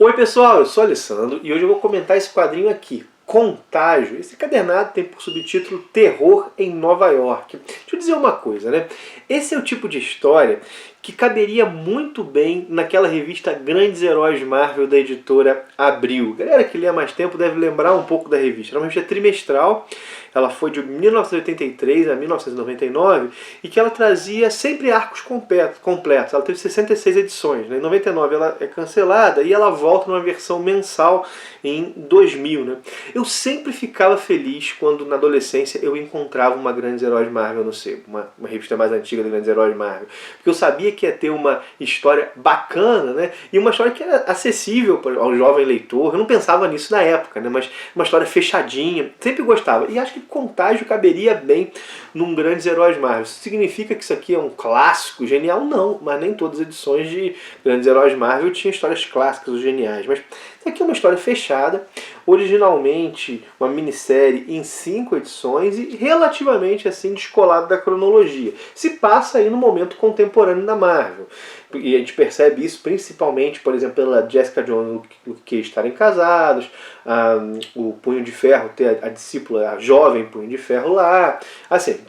Oi pessoal, eu sou o Alessandro e hoje eu vou comentar esse quadrinho aqui, Contágio. Esse encadernado tem por subtítulo Terror em Nova York. Deixa eu dizer uma coisa, né? Esse é o tipo de história que caberia muito bem naquela revista Grandes Heróis Marvel da editora Abril. Galera que lê há mais tempo deve lembrar um pouco da revista. Era uma revista trimestral, ela foi de 1983 a 1999 e que ela trazia sempre arcos completos. Ela teve 66 edições, né? Em 99 ela é cancelada e ela volta numa versão mensal em 2000, né? Eu sempre ficava feliz quando na adolescência eu encontrava uma Grandes Heróis Marvel no sebo, uma revista mais antiga da Grandes Heróis Marvel, porque eu sabia que ia ter uma história bacana, né? E uma história que era acessível ao jovem leitor. Eu não pensava nisso na época, né? Mas uma história fechadinha, sempre gostava. E acho que Contágio caberia bem num Grandes Heróis Marvel. Isso significa que isso aqui é um clássico genial? Não, mas nem todas as edições de Grandes Heróis Marvel tinham histórias clássicas ou geniais. Mas isso aqui é uma história fechada, originalmente uma minissérie em 5 edições e relativamente assim descolado da cronologia. Se passa aí no momento contemporâneo da Marvel. E a gente percebe isso principalmente, por exemplo, pela Jessica Jones e Luke Cage estarem casados, o Punho de Ferro ter a discípula, a jovem Punho de Ferro lá. Assim,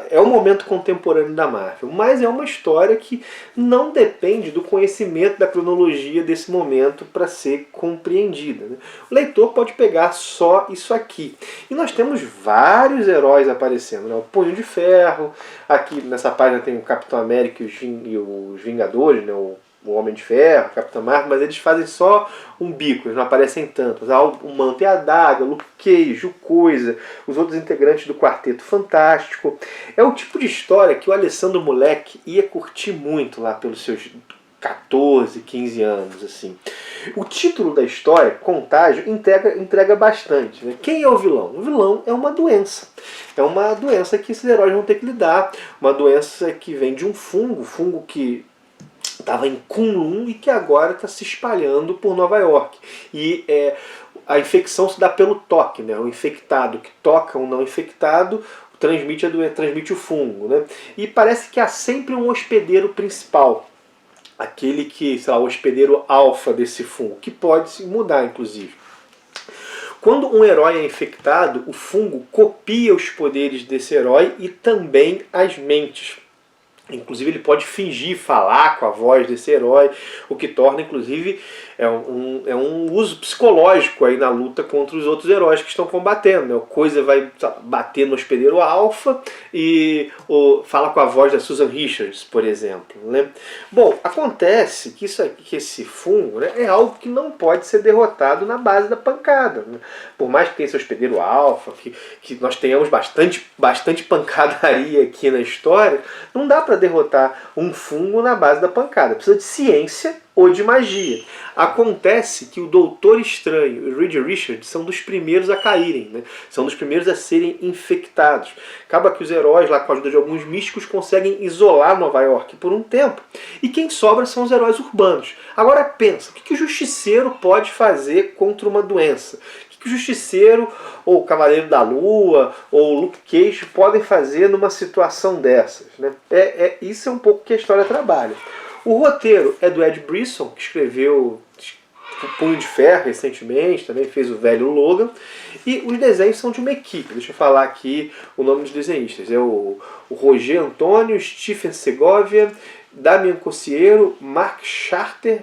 é o momento contemporâneo da Marvel, mas é uma história que não depende do conhecimento da cronologia desse momento para ser compreendida, né? O leitor pode pegar só isso aqui. E nós temos vários heróis aparecendo, né? O Punho de Ferro, aqui nessa página tem o Capitão América e os Vingadores, né? O Homem de Ferro, o Capitão Marvel, mas eles fazem só um bico, eles não aparecem tantos. O Manto e a Adaga, o Luke Cage, o Coisa, os outros integrantes do Quarteto Fantástico. É o tipo de história que o Alessandro moleque ia curtir muito lá pelos seus 14, 15 anos, assim. O título da história, Contágio, entrega bastante, né? Quem é o vilão? O vilão é uma doença. É uma doença que esses heróis vão ter que lidar. Uma doença que vem de um fungo que estava em Kunlun e que agora está se espalhando por Nova York. E a infecção se dá pelo toque, né? O infectado que toca um não infectado transmite o fungo, né? E parece que há sempre um hospedeiro principal. Aquele que, sei lá, o hospedeiro alfa desse fungo, que pode se mudar, inclusive. Quando um herói é infectado, o fungo copia os poderes desse herói e também as mentes. Inclusive ele pode fingir falar com a voz desse herói, o que torna, inclusive, um uso psicológico aí na luta contra os outros heróis que estão combatendo, né? O Coisa vai bater no hospedeiro alfa e fala com a voz da Susan Richards, por exemplo, né? Bom, acontece que esse fungo, né, é algo que não pode ser derrotado na base da pancada, né? Por mais que tenha esse hospedeiro alfa, que nós tenhamos bastante pancadaria aqui na história, não dá para derrotar um fungo na base da pancada. Precisa de ciência ou de magia. Acontece que o Doutor Estranho e o Reed Richards são dos primeiros a caírem, né? São dos primeiros a serem infectados. Acaba que os heróis, lá com a ajuda de alguns místicos, conseguem isolar Nova York por um tempo. E quem sobra são os heróis urbanos. Agora pensa, o que o Justiceiro pode fazer contra uma doença? Que o Justiceiro, ou o Cavaleiro da Lua, ou o Luke Cage podem fazer numa situação dessas, né? Isso é um pouco que a história trabalha. O roteiro é do Ed Brisson, que escreveu o Punho de Ferro recentemente, também fez o Velho Logan, e os desenhos são de uma equipe. Deixa eu falar aqui o nome dos desenhistas. É o Roger Antônio, Stephen Segovia, Damian Cossiero, Mac Shatter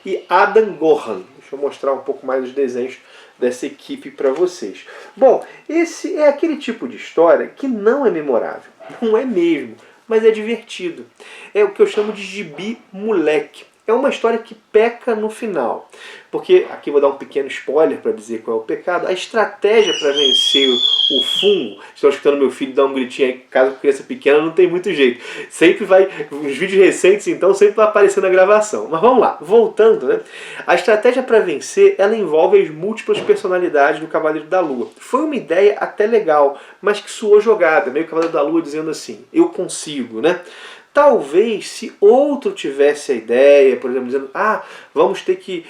e Adam Gohan. Deixa eu mostrar um pouco mais os desenhos dessa equipe para vocês. Bom, esse é aquele tipo de história que não é memorável. Não é mesmo, mas é divertido. É o que eu chamo de gibi moleque. É uma história que peca no final. Porque, aqui vou dar um pequeno spoiler para dizer qual é o pecado, a estratégia para vencer o fungo, estou escutando meu filho dar um gritinho aí, caso criança pequena não tem muito jeito. Sempre vai, os vídeos recentes então, sempre vai aparecer na gravação. Mas vamos lá, voltando, né? A estratégia para vencer, ela envolve as múltiplas personalidades do Cavaleiro da Lua. Foi uma ideia até legal, mas que soou jogada, meio Cavaleiro da Lua dizendo assim, eu consigo, né? Talvez se outro tivesse a ideia, por exemplo, dizendo, vamos ter que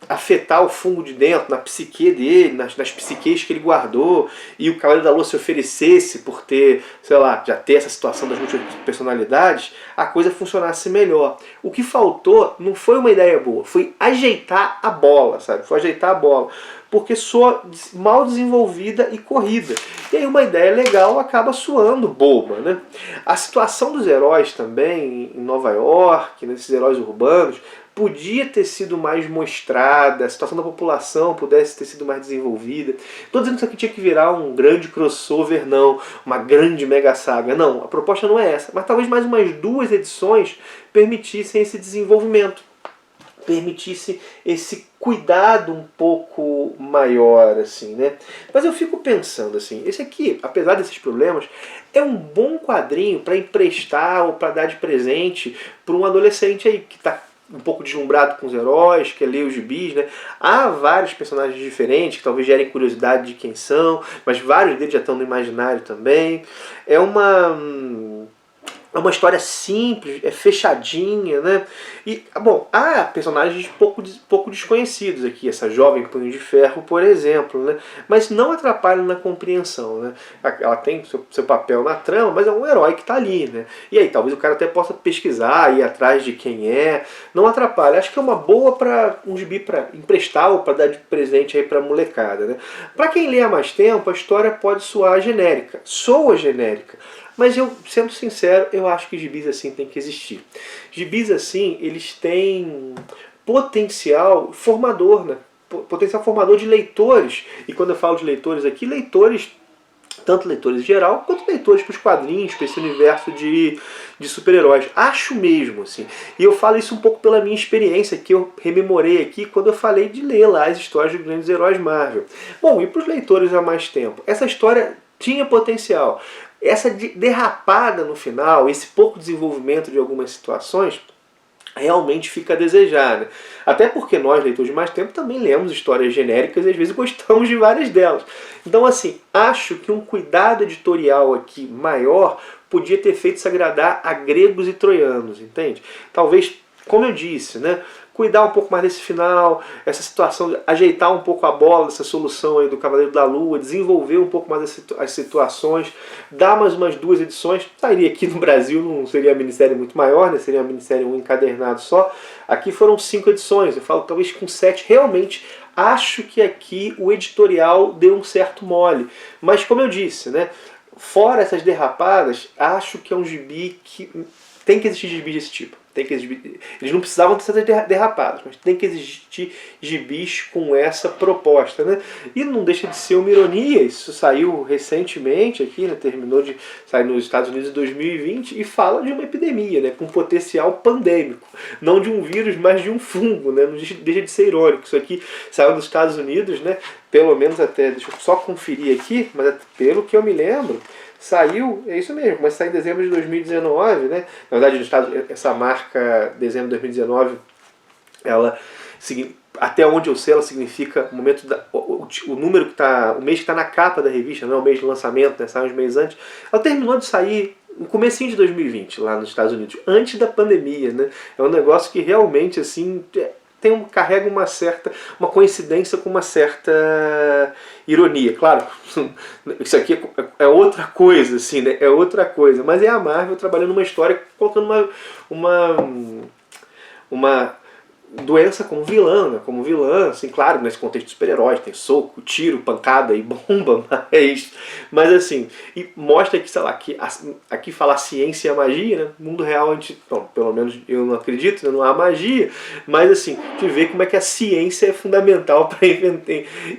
afetar o fungo de dentro, na psique dele, nas psiques que ele guardou, e o Cavaleiro da Lua se oferecesse por ter, sei lá, já ter essa situação das múltiplas personalidades, a coisa funcionasse melhor. O que faltou não foi uma ideia boa, foi ajeitar a bola, sabe? Foi ajeitar a bola. Porque soa mal desenvolvida e corrida. E aí uma ideia legal acaba soando boba, né? A situação dos heróis também, em Nova York, nesses heróis urbanos, podia ter sido mais mostrada, a situação da população pudesse ter sido mais desenvolvida. Estou dizendo que isso aqui tinha que virar um grande crossover, não, uma grande mega saga. Não, a proposta não é essa. Mas talvez mais umas 2 edições permitissem esse desenvolvimento, permitisse esse cuidado um pouco maior, assim, né? Mas eu fico pensando assim, esse aqui, apesar desses problemas, é um bom quadrinho para emprestar ou para dar de presente para um adolescente aí que está um pouco deslumbrado com os heróis, quer ler os gibis, né? Há vários personagens diferentes que talvez gerem curiosidade de quem são, mas vários deles já estão no imaginário também. É uma história simples, é fechadinha, né? E, bom, há personagens pouco desconhecidos aqui, essa jovem Punho de Ferro, por exemplo, né? Mas não atrapalham na compreensão, né? Ela tem seu papel na trama, mas é um herói que está ali, né? E aí, talvez o cara até possa pesquisar, ir atrás de quem é, não atrapalha. Acho que é uma boa para um gibi para emprestar ou para dar de presente aí para molecada, né? Para quem lê há mais tempo, a história pode soar genérica, soa genérica. Mas eu, sendo sincero, eu acho que gibis assim tem que existir. Gibis assim, eles têm potencial formador, né? Potencial formador de leitores. E quando eu falo de leitores aqui, leitores, tanto leitores em geral, quanto leitores para os quadrinhos, para esse universo de super-heróis. Acho mesmo, assim. E eu falo isso um pouco pela minha experiência, que eu rememorei aqui quando eu falei de ler lá as histórias dos grandes heróis Marvel. Bom, e para os leitores há mais tempo? Essa história tinha potencial. Essa derrapada no final, esse pouco desenvolvimento de algumas situações, realmente fica a desejar, né? Até porque nós, leitores de mais tempo, também lemos histórias genéricas e às vezes gostamos de várias delas. Então, assim, acho que um cuidado editorial aqui maior podia ter feito se agradar a gregos e troianos, entende? Talvez, como eu disse, né? Cuidar um pouco mais desse final, essa situação, ajeitar um pouco a bola, essa solução aí do Cavaleiro da Lua, desenvolver um pouco mais as situações, dar mais umas 2 edições. Sairia aqui no Brasil, não seria uma minissérie muito maior, né? Seria uma minissérie um encadernado só. Aqui foram 5 edições, eu falo talvez com 7. Realmente acho que aqui o editorial deu um certo mole. Mas como eu disse, né? Fora essas derrapadas, acho que é um gibi que tem que existir gibis desse tipo. Eles não precisavam ter sido derrapados, mas tem que existir gibis com essa proposta, né? E não deixa de ser uma ironia, isso saiu recentemente aqui, né? Terminou de sair nos Estados Unidos em 2020 e fala de uma epidemia, né? Com potencial pandêmico, não de um vírus, mas de um fungo, né? Não deixa de ser irônico. Isso aqui saiu dos Estados Unidos, né? Pelo menos até, deixa eu só conferir aqui, mas pelo que eu me lembro, saiu, é isso mesmo, mas saiu em dezembro de 2019, né? Na verdade, essa marca dezembro de 2019, ela, até onde eu sei, ela significa o número que está, o mês que está na capa da revista, não é o mês de lançamento, né? Sai uns meses antes. Ela terminou de sair no comecinho de 2020, lá nos Estados Unidos, antes da pandemia, né? É um negócio que realmente, assim, carrega uma coincidência com uma certa ironia. Claro, isso aqui é outra coisa, assim, né? É outra coisa. Mas é a Marvel trabalhando uma história, colocando uma doença como vilã, né? Como vilã, assim, claro, nesse contexto de super-heróis, tem soco, tiro, pancada e bomba, mas assim, e mostra que, sei lá, que aqui falar ciência e a magia, né? No mundo real a gente, bom, pelo menos eu não acredito, né? Não há magia, mas assim, de ver como é que a ciência é fundamental para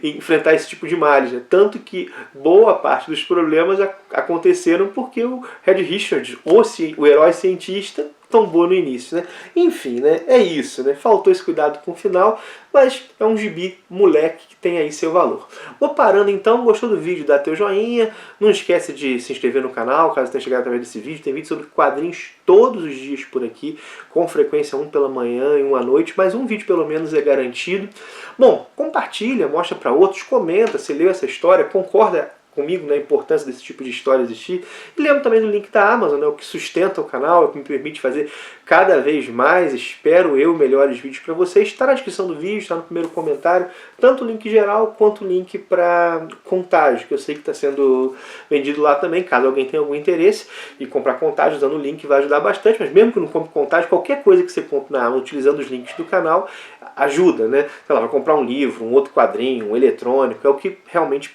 enfrentar esse tipo de males, né? Tanto que boa parte dos problemas aconteceram porque o Reed Richards, o herói cientista, tão boa no início, né? Enfim, né? É isso, né? Faltou esse cuidado com o final, mas é um gibi moleque que tem aí seu valor. Vou parando então, gostou do vídeo, dá teu joinha, não esquece de se inscrever no canal, caso tenha chegado através desse vídeo, tem vídeo sobre quadrinhos todos os dias por aqui, com frequência um pela manhã e um à noite, mas um vídeo pelo menos é garantido. Bom, compartilha, mostra para outros, comenta se leu essa história, concorda comigo na importância desse tipo de história existir. E lembro também do link da Amazon, né, o que sustenta o canal, o que me permite fazer cada vez mais, espero eu, melhores vídeos para vocês. Está na descrição do vídeo, está no primeiro comentário, tanto o link geral quanto o link para Contágio, que eu sei que está sendo vendido lá também, caso alguém tenha algum interesse. E comprar Contágio usando o link vai ajudar bastante, mas mesmo que não compre Contágio, qualquer coisa que você compre na Amazon utilizando os links do canal ajuda, né? Sei lá, vai comprar um livro, um outro quadrinho, um eletrônico, é o que realmente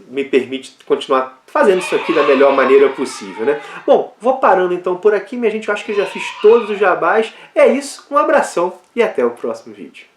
me permite continuar fazendo isso aqui da melhor maneira possível, né? Bom, vou parando então por aqui, minha gente, eu acho que eu já fiz todos os jabás. É isso, um abração e até o próximo vídeo.